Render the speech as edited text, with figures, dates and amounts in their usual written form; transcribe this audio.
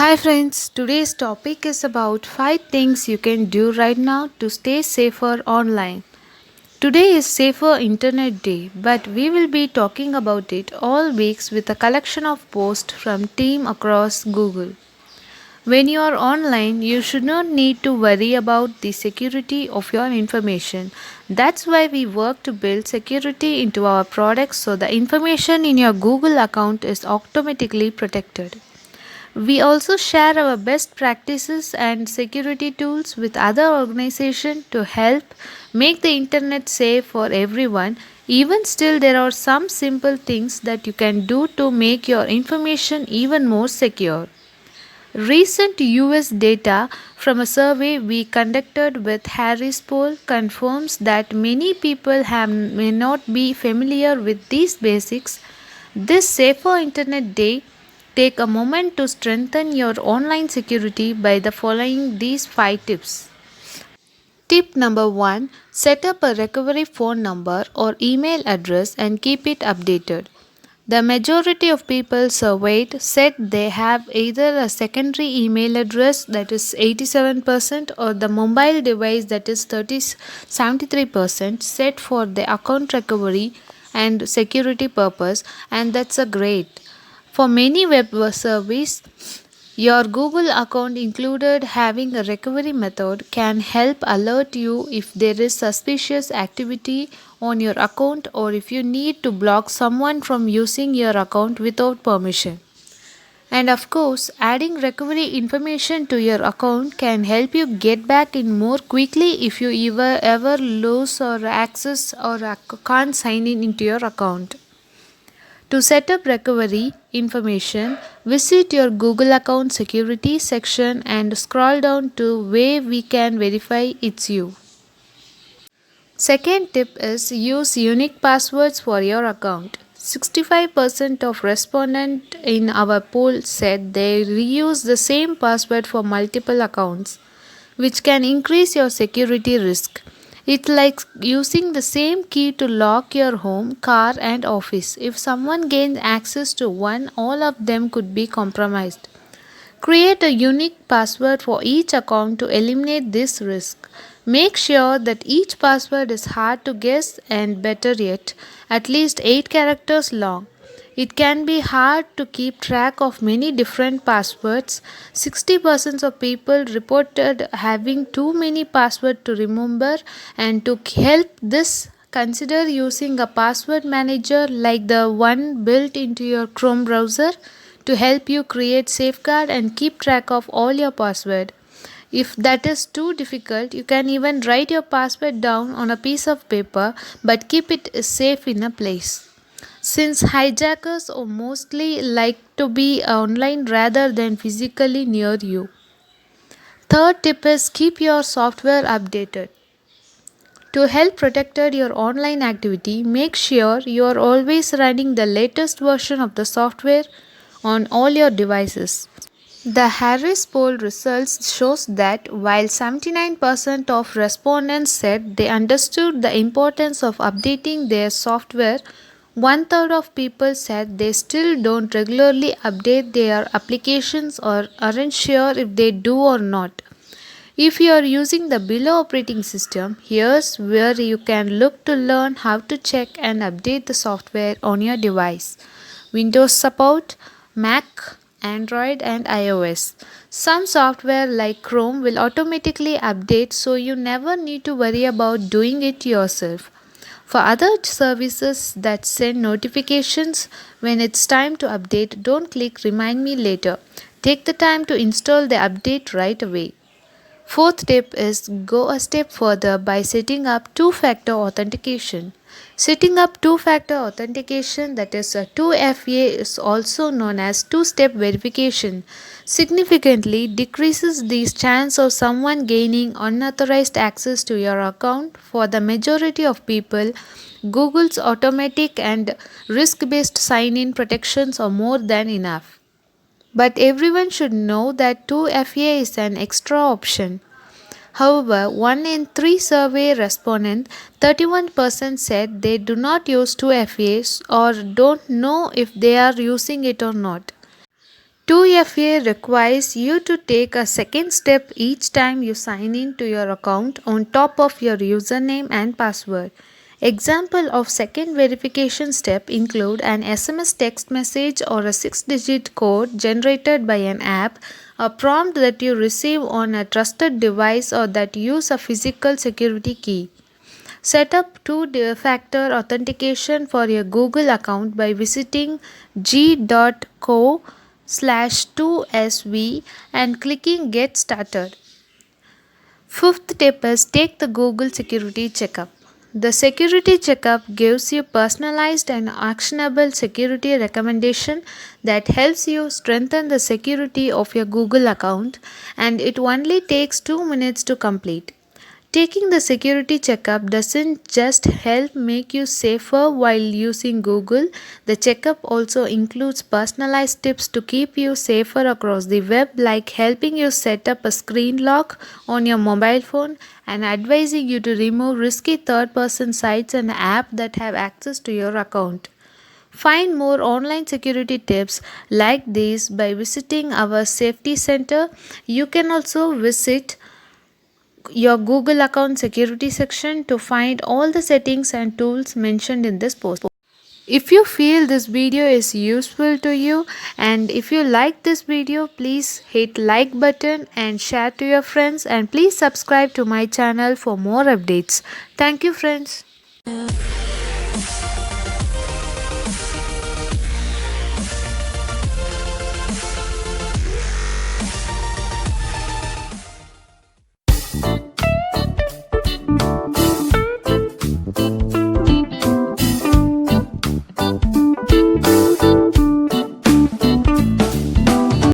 Hi friends, today's topic is about 5 things you can do right now to stay safer online. Today is Safer Internet Day, but we will be talking about it all weeks with a collection of posts from team across Google. When you are online, you should not need to worry about the security of your information. That's why we work to build security into our products so the information in your Google account is automatically protected. We also share our best practices and security tools with other organizations to help make the internet safe for everyone. Even still, there are some simple things that you can do to make your information even more secure. Recent US data from a survey we conducted with Harris Poll confirms that many people may not be familiar with these basics. This Safer Internet Day, take a moment to strengthen your online security by the following these 5 tips. Tip number 1: set up a recovery phone number or email address and keep it updated. The majority of people surveyed said they have either a secondary email address, that is 87%, or the mobile device, that is 73%, set for the account recovery and security purpose, and that's a great. For many web service, your Google account included having a recovery method can help alert you if there is suspicious activity on your account or if you need to block someone from using your account without permission. And of course, adding recovery information to your account can help you get back in more quickly if you ever lose or access or can't sign in into your account. To set up recovery information, visit your Google account security section and scroll down to where we can verify it's you. Second tip is use unique passwords for your account. 65% of respondents in our poll said they reuse the same password for multiple accounts, which can increase your security risk. It's like using the same key to lock your home, car, and office. If someone gains access to one, all of them could be compromised. Create a unique password for each account to eliminate this risk. Make sure that each password is hard to guess and, better yet, at least 8 characters long. It can be hard to keep track of many different passwords. 60% of people reported having too many passwords to remember, and to help this, consider using a password manager like the one built into your Chrome browser to help you create, safeguard, and keep track of all your password. If that is too difficult, you can even write your password down on a piece of paper but keep it safe in a place. Since hijackers are mostly like to be online rather than physically near you. Third tip is keep your software updated. To help protect your online activity, make sure you are always running the latest version of the software on all your devices. The Harris poll results shows that while 79% of respondents said they understood the importance of updating their software, one third of people said they still don't regularly update their applications or aren't sure if they do or not. If you are using the below operating system, here's where you can look to learn how to check and update the software on your device. Windows support, Mac, Android, and iOS. Some software like Chrome will automatically update, so you never need to worry about doing it yourself. For other services that send notifications when it's time to update, don't click Remind Me later. Take the time to install the update right away. Fourth tip is go a step further by setting up two-factor authentication. Setting up two-factor authentication, that is a 2FA, is also known as two-step verification, significantly decreases the chance of someone gaining unauthorized access to your account. For the majority of people, Google's automatic and risk-based sign-in protections are more than enough. But everyone should know that 2FA is an extra option. However, 1 in 3 survey respondents, 31%, said they do not use 2FAs or don't know if they are using it or not. 2FA requires you to take a second step each time you sign in to your account on top of your username and password. Example of second verification step include an SMS text message or a 6-digit code generated by an app, a prompt that you receive on a trusted device or that use a physical security key. Set up two-factor authentication for your Google account by visiting g.co/2sv and clicking Get Started. Fifth tip is take the Google Security Checkup. The Security Checkup gives you personalized and actionable security recommendation that helps you strengthen the security of your Google account, and it only takes 2 minutes to complete. Taking the security checkup doesn't just help make you safer while using Google, the checkup also includes personalized tips to keep you safer across the web, like helping you set up a screen lock on your mobile phone and advising you to remove risky third person sites and apps that have access to your account. Find more online security tips like these by visiting our safety center. You can also visit your Google account security section to find all the settings and tools mentioned in this post. If you feel this video is useful to you and if you like this video, please hit like button and share to your friends, and please subscribe to my channel for more updates. Thank you friends.